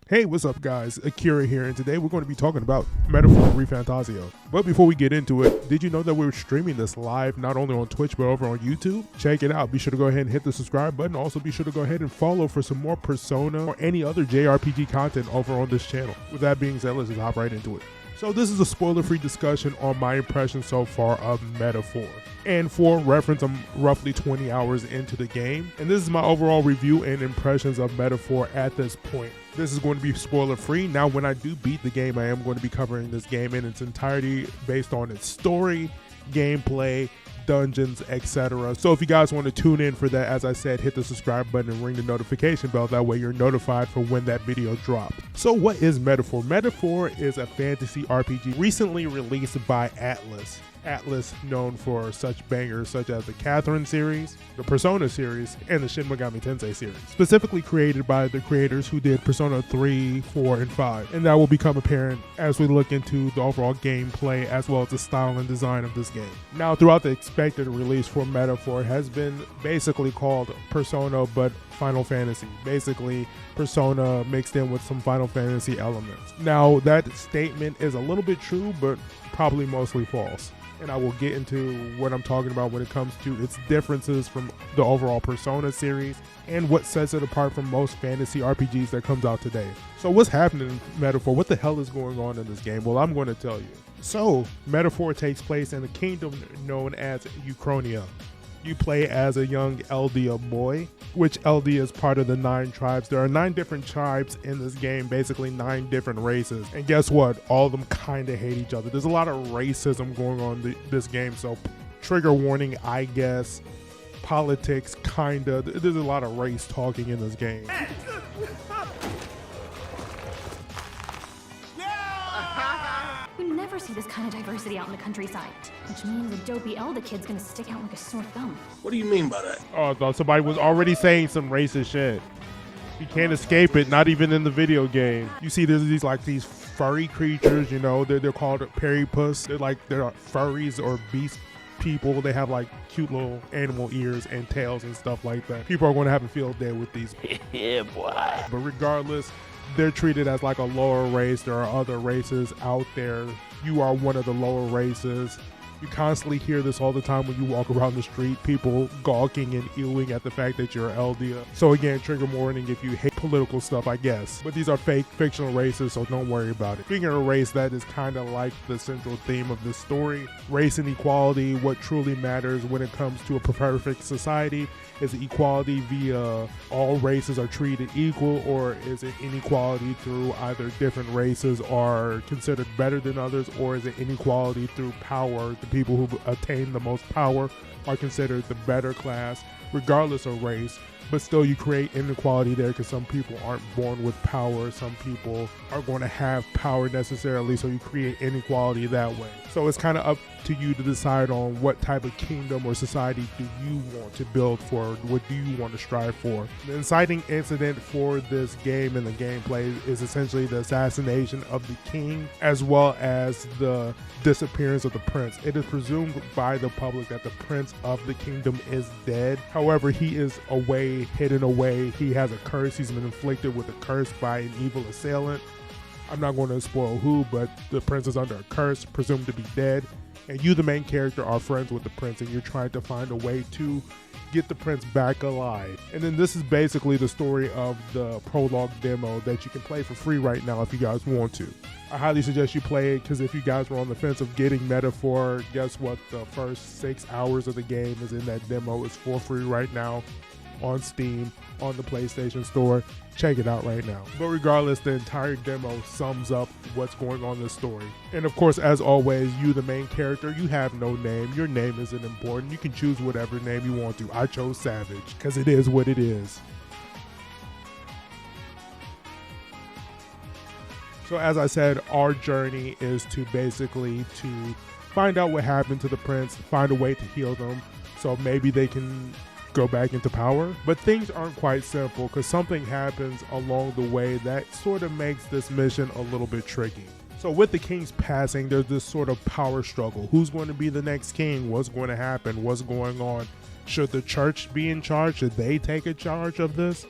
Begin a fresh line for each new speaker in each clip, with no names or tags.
Hey, what's up guys? Akira here, and today we're going to be talking about Metaphor Refantazio. But before we get into it, did you know that we're streaming this live not only on Twitch but over on YouTube? Check it out. Be sure to go ahead and hit the subscribe button. Also be sure to go ahead and follow for some more Persona or any other JRPG content over on this channel. With that being said, let's just hop right into it. So this is a spoiler-free discussion on my impressions so far of Metaphor. And for reference, I'm roughly 20 hours into the game. And this is my overall review and impressions of Metaphor at this point. This is going to be spoiler-free. Now, when I do beat the game, I am going to be covering this game in its entirety based on its story, gameplay, dungeons, etc. So if you guys want to tune in for that, as I said, hit the subscribe button and ring the notification bell. That way you're notified for when that video drops. So what is Metaphor? Metaphor is a fantasy RPG recently released by Atlus. Atlus, known for such bangers such as the Catherine series, the Persona series, and the Shin Megami Tensei series. Specifically created by the creators who did Persona 3, 4, and 5. And that will become apparent as we look into the overall gameplay as well as the style and design of this game. Now, throughout the expected release for Metaphor has been basically called Persona but Final Fantasy. Basically, Persona mixed in with some Final Fantasy elements. Now, that statement is a little bit true, but probably mostly false. And I will get into what I'm talking about when it comes to its differences from the overall Persona series and what sets it apart from most fantasy RPGs that comes out today. So what's happening in Metaphor? What the hell is going on in this game? Well, I'm going to tell you. So, Metaphor takes place in a kingdom known as Uchronia. You play as a young Eldia boy, which Eldia is part of the 9 tribes. There are 9 different tribes in this game, basically 9 different races. And guess what? All of them kind of hate each other. There's a lot of racism going on in this game, so trigger warning, I guess. Politics, kinda. There's a lot of race talking in this game.
You never see this kind of diversity out in the countryside, which means a dopey Elda kid's gonna stick out like a sore thumb.
What do you mean by that?
Oh, I thought somebody was already saying some racist shit. You can't escape it, not even in the video game. You see there's these furry creatures, you know, they're called peripuss. They're furries or beast people. They have like cute little animal ears and tails and stuff like that. People are going to have a field day with these.
Yeah, boy.
But regardless, they're treated as like a lower race. There are other races out there. You are one of the lower races. You constantly hear this all the time when you walk around the street, people gawking and ewing at the fact that you're Eldia. So again, trigger warning if you hate political stuff, I guess. But these are fake, fictional races, so don't worry about it. Speaking of race, that is kind of like the central theme of this story. Race and equality, what truly matters when it comes to a perfect society. Is it equality via all races are treated equal, or is it inequality through either different races are considered better than others, or is it inequality through power? The people who attain the most power are considered the better class, regardless of race. But still, you create inequality there because some people aren't born with power. Some people are going to have power necessarily, so you create inequality that way. So it's kind of up to you to decide on what type of kingdom or society do you want to build for, what do you want to strive for. The inciting incident for this game and the gameplay is essentially the assassination of the king as well as the disappearance of the prince. It is presumed by the public that the prince of the kingdom is dead. However, he is hidden away. He has a curse. He's been inflicted with a curse by an evil assailant. I'm not going to spoil who, but the prince is under a curse, presumed to be dead. And you, the main character, are friends with the prince, and you're trying to find a way to get the prince back alive. And then this is basically the story of the prologue demo that you can play for free right now if you guys want to. I highly suggest you play it because if you guys were on the fence of getting Metaphor, guess what? The first 6 hours of the game is in that demo. It's for free right now on Steam, on the PlayStation Store. Check it out right now. But regardless, the entire demo sums up what's going on in the story. And of course, as always, you, the main character, you have no name. Your name isn't important. You can choose whatever name you want to. I chose Savage because it is what it is. So as I said, our journey is to basically to find out what happened to the prince, find a way to heal them, so maybe they can go back into power. But things aren't quite simple because something happens along the way that sort of makes this mission a little bit tricky. So with the king's passing, there's this sort of power struggle. Who's going to be the next king? What's going to happen? What's going on? Should the church be in charge? Should they take a charge of this?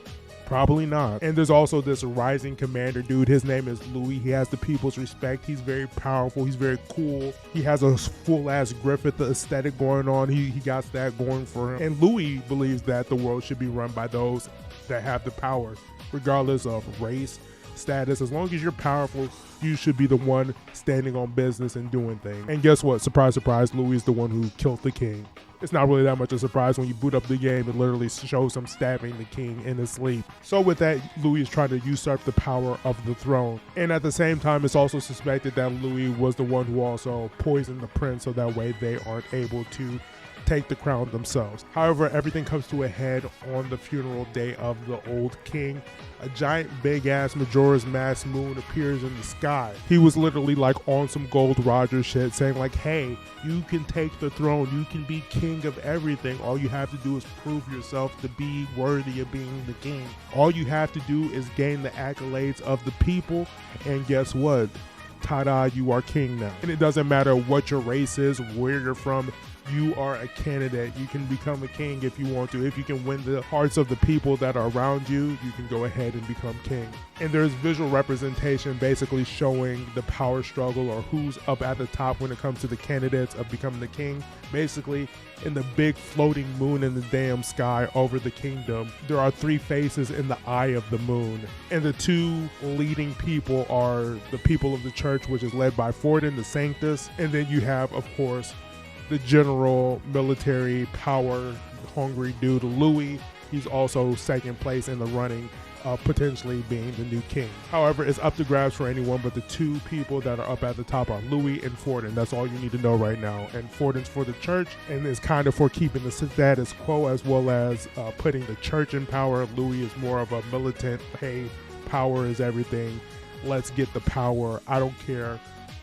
Probably not. And there's also this rising commander dude. His name is Louis. He has the people's respect. He's very powerful. He's very cool. He has a full-ass Griffith aesthetic going on. He got that going for him. And Louis believes that the world should be run by those that have the power, regardless of race, status. As long as you're powerful, you should be the one standing on business and doing things. And guess what? Surprise, surprise, Louis is the one who killed the king. It's not really that much of a surprise when you boot up the game. It literally shows him stabbing the king in his sleep. So with that, Louis is trying to usurp the power of the throne. And at the same time, it's also suspected that Louis was the one who also poisoned the prince, so that way they aren't able to take the crown themselves. However, everything comes to a head on the funeral day of the old king. A giant big ass Majora's Mask moon appears in the sky. He was literally like on some Gold Roger shit, saying like, hey, you can take the throne, you can be king of everything. All you have to do is prove yourself to be worthy of being the king. All you have to do is gain the accolades of the people, and guess what? Ta-da, you are king now. And it doesn't matter what your race is, where you're from, you are a candidate. You can become a king if you want to. If you can win the hearts of the people that are around you, you can go ahead and become king. And there's visual representation basically showing the power struggle or who's up at the top when it comes to the candidates of becoming the king. Basically, in the big floating moon in the damn sky over the kingdom, there are 3 faces in the eye of the moon. And the 2 leading people are the people of the church, which is led by Forden, the Sanctus. And then you have, of course, the general military power hungry dude Louis. He's also second place in the running of potentially being the new king. However, it's up to grabs for anyone, but the 2 people that are up at the top are Louis and Forden. That's all you need to know right now. And Forden's for the church and is kind of for keeping the status quo, as well as putting the church in power. Louis is more of a militant, hey, power is everything. Let's get the power. I don't care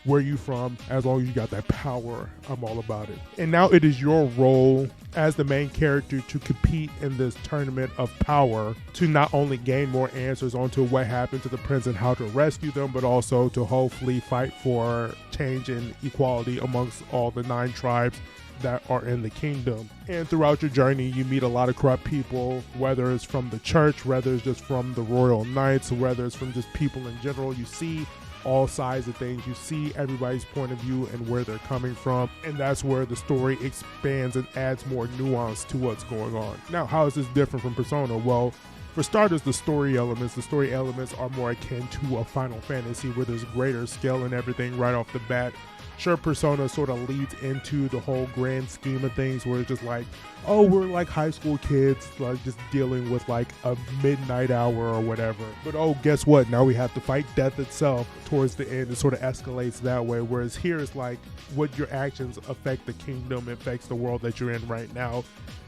where you from, as long as you got that power, I'm all about it. And now it is your role as the main character to compete in this tournament of power, to not only gain more answers onto what happened to the prince and how to rescue them, but also to hopefully fight for change and equality amongst all the 9 tribes that are in the kingdom. And throughout your journey, you meet a lot of corrupt people, whether it's from the church, whether it's just from the royal knights, whether it's from just people in general. You see all sides of things. You see everybody's point of view and where they're coming from, and that's where the story expands and adds more nuance to what's going on. Now, how is this different from Persona? Well, for starters, the story elements are more akin to a Final Fantasy, where there's greater scale and everything right off the bat. Sure, Persona sort of leads into the whole grand scheme of things, where it's just like, oh, we're like high school kids, like just dealing with like a midnight hour or whatever. But oh, guess what? Now we have to fight death itself towards the end. It sort of escalates that way. Whereas here it's like, what your actions affect the kingdom, affects the world that you're in right now.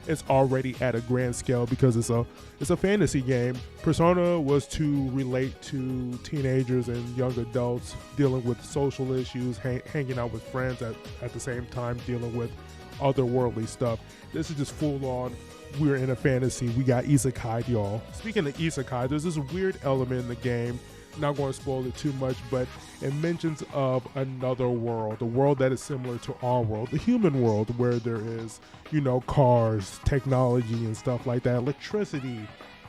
It's already at a grand scale because it's a fantasy game. Persona was to relate to teenagers and young adults dealing with social issues, hanging out with friends at the same time dealing with otherworldly stuff. This is just full on, we're in a fantasy. We got isekai, y'all. Speaking of isekai, there's this weird element in the game. Not going to spoil it too much, but it mentions of another world, a world that is similar to our world, the human world, where there is, you know, cars, technology and stuff like that, electricity,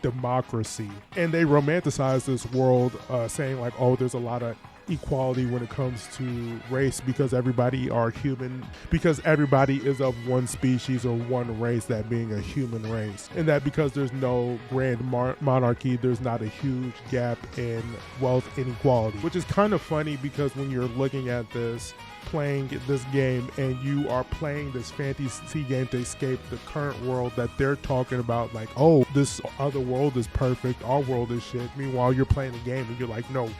democracy. And they romanticize this world, saying like, oh, there's a lot of equality when it comes to race because everybody are human, because everybody is of one species or one race, that being a human race. And that because there's no grand monarchy, there's not a huge gap in wealth inequality, which is kind of funny because when you're looking at this, playing this game and you are playing this fantasy game to escape the current world that they're talking about, like, oh, this other world is perfect, our world is shit. Meanwhile, you're playing the game and you're like, no,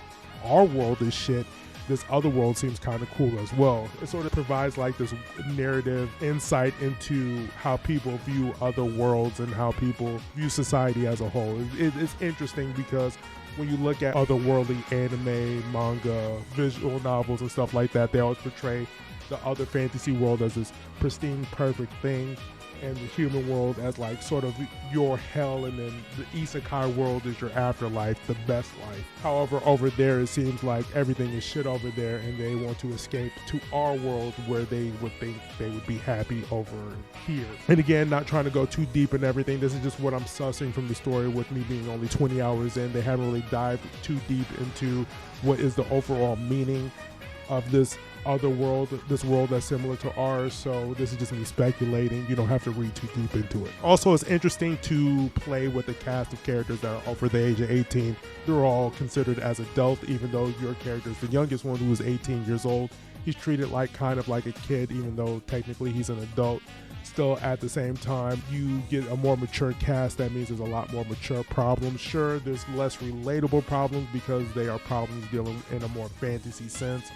our world is shit. This other world seems kind of cool as well. It sort of provides like this narrative insight into how people view other worlds and how people view society as a whole. It's interesting because when you look at otherworldly anime, manga, visual novels and stuff like that, they always portray the other fantasy world as this pristine, perfect thing. and the human world as like sort of your hell, and then the isekai world is your afterlife, the best life. However, over there it seems like everything is shit over there, and they want to escape to our world where they would think they would be happy over here. And again, not trying to go too deep in everything, this is just what I'm sussing from the story, with me being only 20 hours in. They haven't really dived too deep into what is the overall meaning of this other world, this world that's similar to ours. So this is just me speculating. You don't have to read too deep into it. Also, it's interesting to play with a cast of characters that are over the age of 18. They're all considered as adult, even though your character is the youngest one, who is 18 years old. He's treated like kind of like a kid, even though technically he's an adult. Still, at the same time, you get a more mature cast. That means there's a lot more mature problems. Sure, there's less relatable problems because they are problems dealing in a more fantasy sense,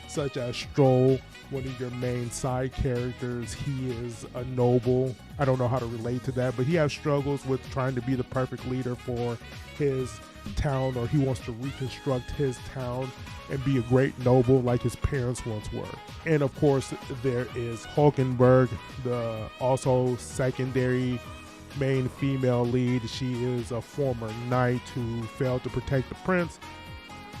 such as Stroll, one of your main side characters. He is a noble. I don't know how to relate to that, but he has struggles with trying to be the perfect leader for his town, or he wants to reconstruct his town and be a great noble like his parents once were. And of course, there is Hulkenberg, the also secondary main female lead. She is a former knight who failed to protect the prince,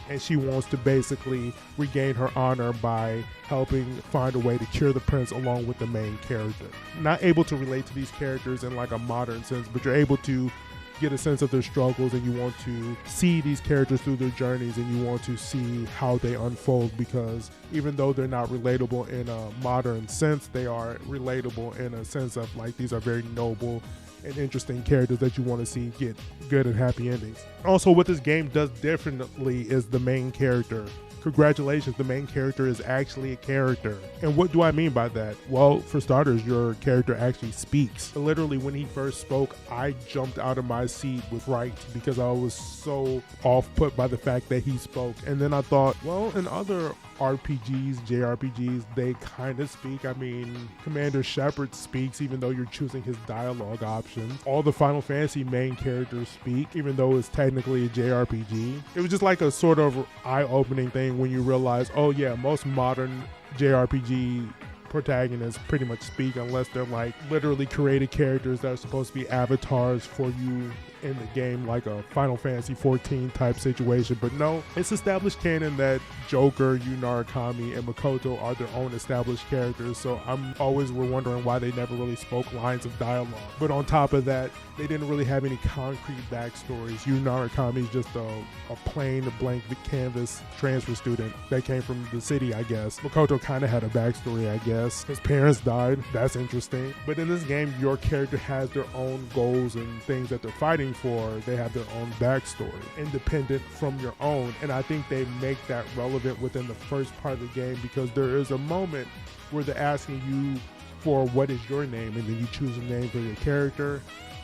and she wants to basically regain her honor by helping find a way to cure the prince along with the main character. Not able to relate to these characters in like a modern sense, but you're able to get a sense of their struggles, and you want to see these characters through their journeys, and you want to see how they unfold, because even though they're not relatable in a modern sense, they are relatable in a sense of like these are very noble and interesting characters that you want to see get good and happy endings. Also, what this game does differently is the main character. Congratulations, the main character is actually a character. And what do I mean by that? Well, for starters, your character actually speaks. Literally, when he first spoke, I jumped out of my seat with fright because I was so off put by the fact that he spoke. And then I thought, well, in other RPGs, JRPGs, they kind of speak. I mean, Commander Shepard speaks even though you're choosing his dialogue options. All the Final Fantasy main characters speak even though it's technically a JRPG. It was just like a sort of eye-opening thing when you realize, oh yeah, most modern JRPG protagonists pretty much speak, unless they're like literally created characters that are supposed to be avatars for you in the game, like a Final Fantasy 14 type situation. But no, it's established canon that Joker, Yu Narukami, and Makoto are their own established characters, so I'm always wondering why they never really spoke lines of dialogue. But on top of that, they didn't really have any concrete backstories. Yu Narukami is just a plain blank canvas transfer student that came from the city, I guess. Makoto kind of had a backstory, I guess. His parents died. That's interesting. But in this game, your character has their own goals and things that they're fighting for. They have their own backstory, independent from your own. And I think they make that relevant within the first part of the game, because there is a moment where they're asking you for what is your name, and then you choose a name for your character,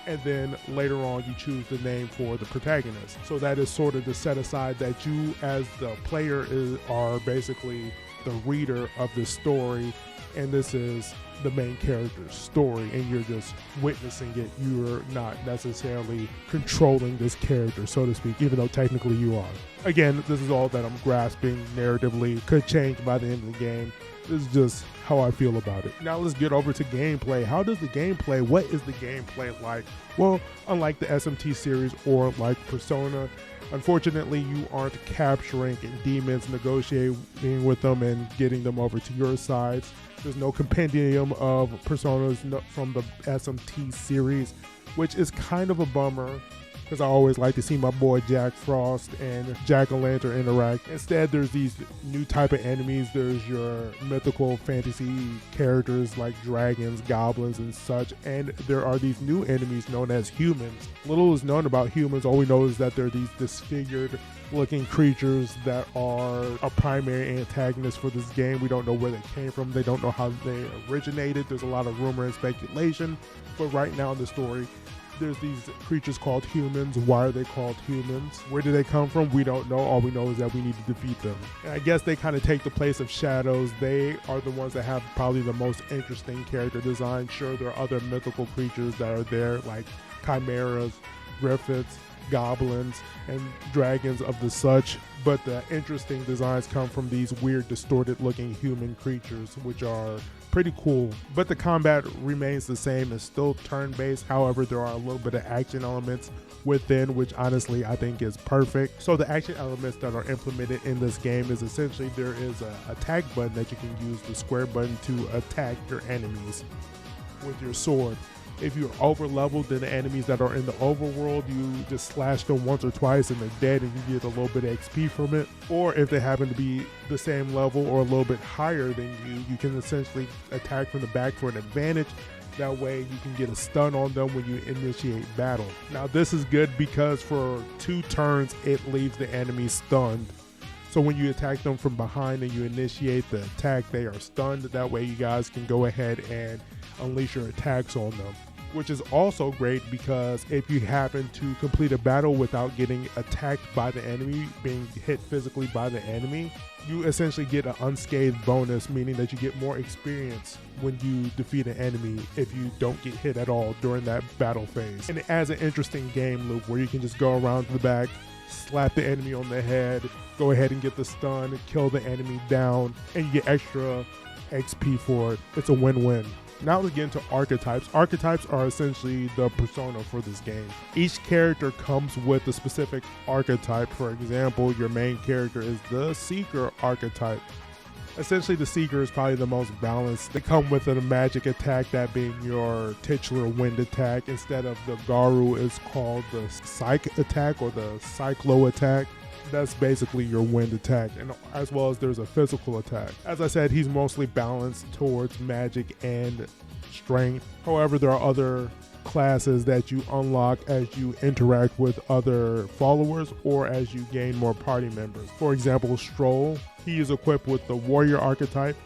and then later on you choose the name for the protagonist. So that is sort of to set aside that you as the player are basically the reader of the story, and this is the main character's story, and you're just witnessing it. You're not necessarily controlling this character, so to speak, even though technically you are. Again, this is all that I'm grasping narratively. Could change by the end of the game. This is just how I feel about it. Now let's get over to gameplay. How does the gameplay, what is the gameplay like? Well, unlike the SMT series or like Persona, unfortunately, you aren't capturing demons, negotiating with them, and getting them over to your sides. There's no compendium of personas from the SMT series, which is kind of a bummer, because I always like to see my boy Jack Frost and Jack-o'-lantern interact. Instead, there's these new type of enemies. There's your mythical fantasy characters like dragons, goblins, and such, and there are these new enemies known as humans. Little is known about humans. All we know is that they're these disfigured looking creatures that are a primary antagonist for this game. We don't know where they came from. They don't know how they originated. There's a lot of rumor and speculation, but right now in the story, there's these creatures called humans. Why are they called humans? Where do they come from? We don't know. All we know is that we need to defeat them. And I guess they kind of take the place of shadows. They are the ones that have probably the most interesting character design. Sure, there are other mythical creatures that are there, like chimeras, griffiths, goblins, and dragons of the such, but the interesting designs come from these weird distorted looking human creatures, which are pretty cool. But the combat remains the same. It's still turn-based. However, there are a little bit of action elements within, which honestly I think is perfect. So the action elements that are implemented in this game is essentially there is a attack button that you can use, the square button, to attack your enemies with your sword. If you're over leveled, then the enemies that are in the overworld, you just slash them once or twice and they're dead and you get a little bit of XP from it. Or if they happen to be the same level or a little bit higher than you can essentially attack from the back for an advantage. That way you can get a stun on them when you initiate battle. Now this is good because for 2 turns it leaves the enemy stunned. So when you attack them from behind and you initiate the attack, they are stunned. That way you guys can go ahead and unleash your attacks on them. Which is also great because if you happen to complete a battle without getting attacked by the enemy, being hit physically by the enemy, you essentially get an unscathed bonus, meaning that you get more experience when you defeat an enemy if you don't get hit at all during that battle phase. And it adds an interesting game loop where you can just go around to the back, slap the enemy on the head, go ahead and get the stun, kill the enemy down, and you get extra XP for it. It's a win-win. Now let's get into archetypes. Archetypes are essentially the persona for this game. Each character comes with a specific archetype. For example, your main character is the Seeker archetype. Essentially, the Seeker is probably the most balanced. They come with a magic attack, that being your titular wind attack. Instead of the Garu, it's called the Psych attack or the Cyclo attack. That's basically your wind attack, and as well as there's a physical attack. As I said, he's mostly balanced towards magic and strength. However, there are other classes that you unlock as you interact with other followers or as you gain more party members. For example, Stroll, he is equipped with the warrior archetype,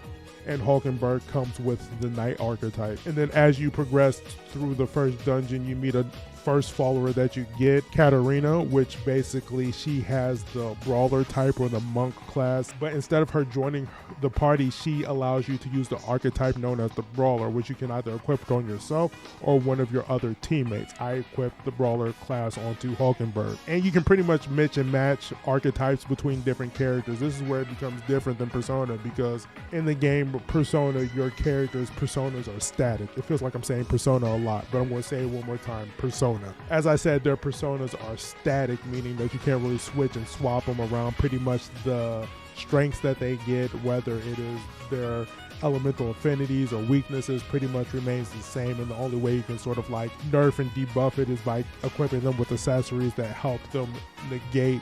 and Hulkenberg comes with the knight archetype. And then as you progress through the first dungeon, you meet a first follower that you get, Katarina, which basically she has the brawler type or the monk class, but instead of her joining the party, she allows you to use the archetype known as the brawler, which you can either equip on yourself or one of your other teammates. I equipped the brawler class onto Hulkenberg, and you can pretty much mix and match archetypes between different characters. This is where it becomes different than Persona, because in the game Persona, your characters' personas are static. It feels like I'm saying Persona a lot, but I'm going to say it one more time, Persona. As I said, their personas are static, meaning that you can't really switch and swap them around. Pretty much the strengths that they get, whether it is their elemental affinities or weaknesses, pretty much remains the same, and the only way you can sort of like nerf and debuff it is by equipping them with accessories that help them negate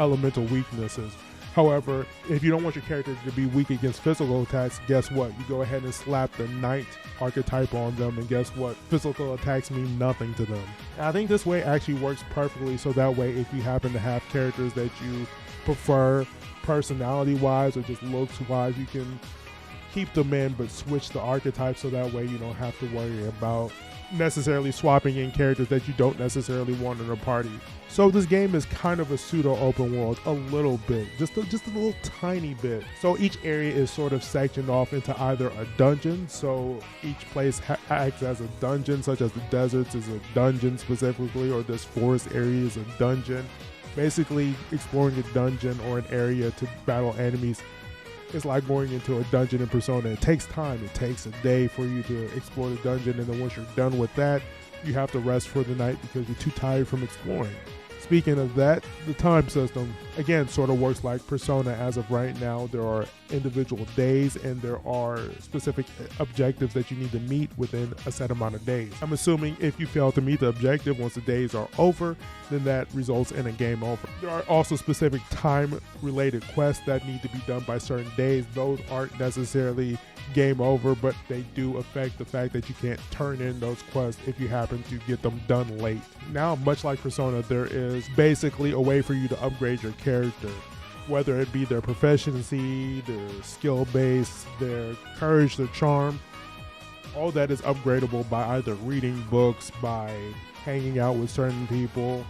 elemental weaknesses. However, if you don't want your character to be weak against physical attacks, guess what? You go ahead and slap the knight archetype on them, and guess what? Physical attacks mean nothing to them. And I think this way actually works perfectly, so that way if you happen to have characters that you prefer personality-wise or just looks-wise, you can keep them in but switch the archetype, so that way you don't have to worry about necessarily swapping in characters that you don't necessarily want in a party. So this game is kind of a pseudo open world, a little bit, just a little tiny bit. So each area is sort of sectioned off into either a dungeon, so each place acts as a dungeon, such as the deserts is a dungeon specifically, or this forest area is a dungeon. Basically, exploring a dungeon or an area to battle enemies, it's like going into a dungeon in Persona. It takes time. It takes a day for you to explore the dungeon, and then once you're done with that, you have to rest for the night because you're too tired from exploring. Speaking of that, the time system, again, sort of works like Persona. As of right now, there are individual days and there are specific objectives that you need to meet within a set amount of days. I'm assuming if you fail to meet the objective once the days are over, then that results in a game over. There are also specific time-related quests that need to be done by certain days. Those aren't necessarily game over, but they do affect the fact that you can't turn in those quests if you happen to get them done late. Now, much like Persona, there is basically a way for you to upgrade your character, whether it be their proficiency, their skill base, their courage, their charm. All that is upgradable by either reading books, by hanging out with certain people,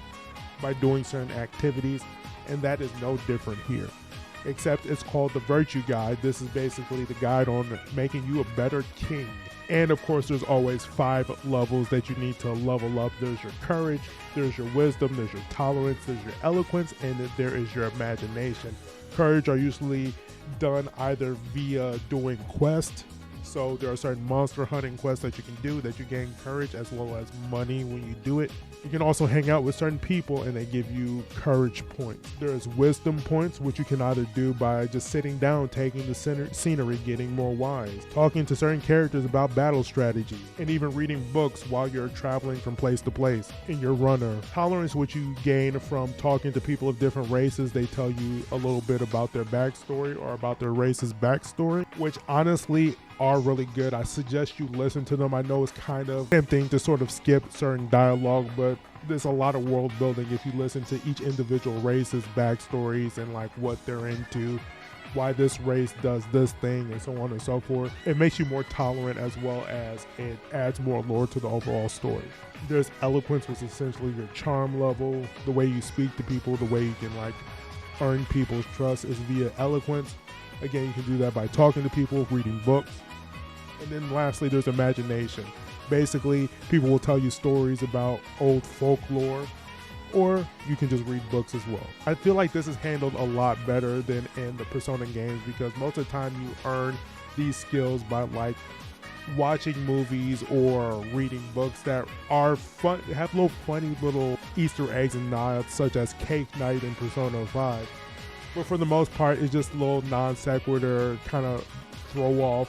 by doing certain activities, and that is no different here. Except it's called the Virtue Guide. This is basically the guide on making you a better king. And of course, there's always 5 levels that you need to level up. There's your courage, there's your wisdom, there's your tolerance, there's your eloquence, and then there is your imagination. Courage are usually done either via doing quests, So there are certain monster hunting quests that you can do that you gain courage as well as money when you do it. You can also hang out with certain people and they give you courage points. There's wisdom points, which you can either do by just sitting down, taking the scenery, getting more wise, talking to certain characters about battle strategy, and even reading books while you're traveling from place to place in your runner. Tolerance, which you gain from talking to people of different races. They tell you a little bit about their backstory or about their race's backstory, which honestly are really good. I suggest you listen to them. I know it's kind of tempting to sort of skip certain dialogue, but there's a lot of world building if you listen to each individual race's backstories and like what they're into, why this race does this thing, and so on and so forth. It makes you more tolerant as well as it adds more lore to the overall story. There's eloquence, which is essentially your charm level, the way you speak to people, the way you can like earn people's trust is via eloquence. Again, you can do that by talking to people, reading books. And then lastly, there's imagination. Basically, people will tell you stories about old folklore, or you can just read books as well. I feel like this is handled a lot better than in the Persona games because most of the time you earn these skills by like watching movies or reading books that are fun, have funny little Easter eggs and nods, such as Cake Night in Persona 5. But for the most part, it's just little non sequitur, kind of throw off,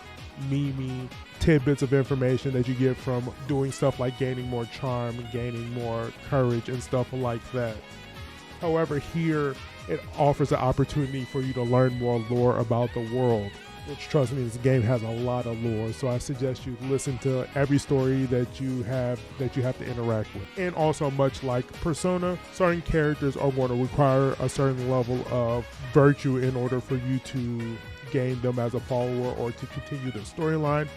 meme tidbits of information that you get from doing stuff like gaining more charm, gaining more courage, and stuff like that. However, here it offers an opportunity for you to learn more lore about the world, which, trust me, this game has a lot of lore, so I suggest you listen to every story that you have to interact with. And also, much like Persona, certain characters are going to require a certain level of virtue in order for you to gain them as a follower or to continue the storyline.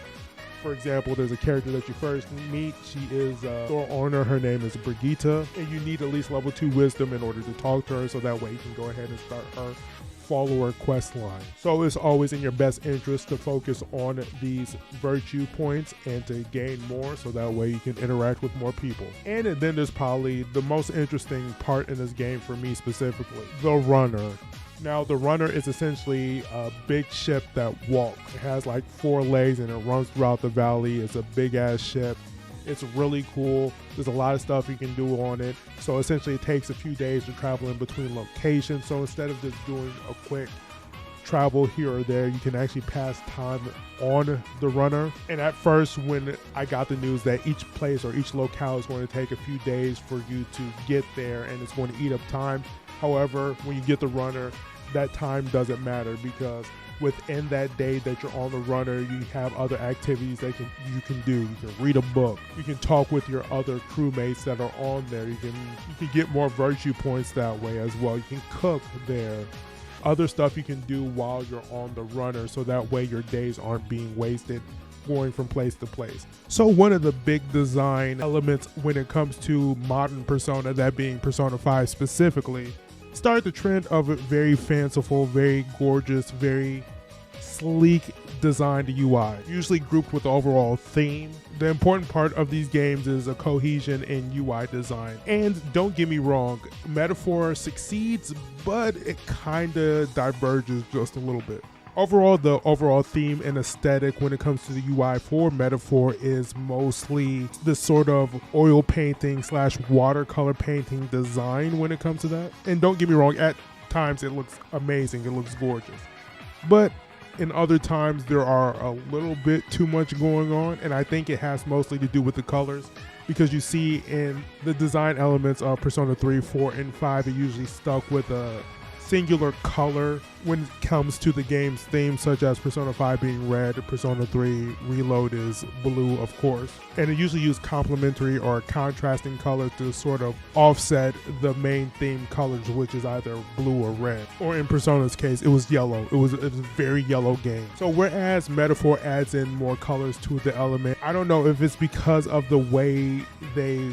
For example, there's a character that you first meet. She is store owner. Her name is Brigitte, and you need at least level 2 wisdom in order to talk to her, so that way you can go ahead and start her follower quest line. So it's always in your best interest to focus on these virtue points and to gain more, so that way you can interact with more people. And then there's probably the most interesting part in this game for me specifically, the runner. Now, the runner is essentially a big ship that walks. It has like 4 legs and it runs throughout the valley. It's a big ass ship. It's really cool. There's a lot of stuff you can do on it. So essentially it takes a few days to travel in between locations. So instead of just doing a quick travel here or there, you can actually pass time on the runner. And at first, when I got the news that each place or each locale is going to take a few days for you to get there and it's going to eat up time. However, when you get the runner, that time doesn't matter because within that day that you're on the runner, you have other activities that you can do. You can read a book. You can talk with your other crewmates that are on there. You can get more virtue points that way as well. You can cook there. Other stuff you can do while you're on the runner, so that way your days aren't being wasted going from place to place. So one of the big design elements when it comes to modern Persona, that being Persona 5 specifically, started the trend of a very fanciful, very gorgeous, very sleek designed UI, usually grouped with the overall theme. The important part of these games is a cohesion in UI design. And don't get me wrong, Metaphor succeeds, but it kind of diverges just a little bit. Overall, the overall theme and aesthetic when it comes to the UI for Metaphor is mostly this sort of oil painting / watercolor painting design when it comes to that. And don't get me wrong, at times it looks amazing, it looks gorgeous. But in other times there are a little bit too much going on, and I think it has mostly to do with the colors. Because you see in the design elements of Persona 3, 4, and 5, it usually stuck with a singular color when it comes to the game's theme, such as Persona 5 being red, Persona 3 Reload is blue, of course. And it usually uses complementary or contrasting colors to sort of offset the main theme colors, which is either blue or red. Or in Persona's case, it was yellow. It was a very yellow game. So whereas Metaphor adds in more colors to the element, I don't know if it's because of the way they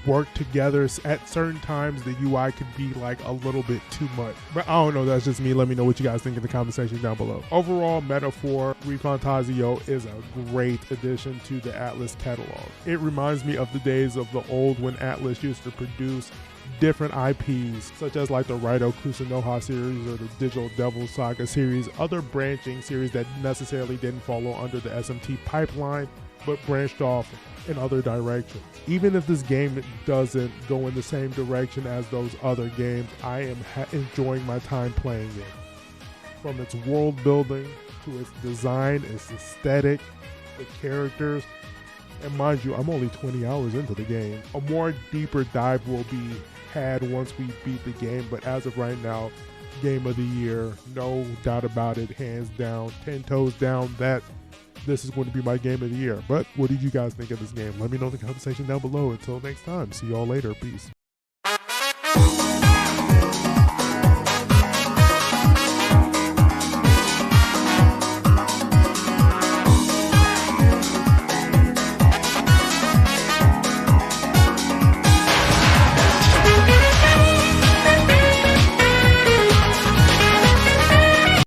work together. At certain times the UI could be like a little bit too much, but I don't know, that's just me. Let me know what you guys think in the comment section down below. Overall, Metaphor Refantazio is a great addition to the Atlus catalog. It reminds me of the days of the old when Atlus used to produce different IPs, such as like the Raito Kusunoha series or the Digital Devil Saga series, other branching series that necessarily didn't follow under the SMT pipeline, but branched off in other directions. Even if this game doesn't go in the same direction as those other games, I am enjoying my time playing it. From its world building to its design, its aesthetic, the characters, and mind you, I'm only 20 hours into the game. A more deeper dive will be had once we beat the game, but as of right now, game of the year, no doubt about it, hands down, 10 toes down, that this is going to be my game of the year. But what did you guys think of this game? Let me know in the comment section down below. Until next time, see y'all later. Peace.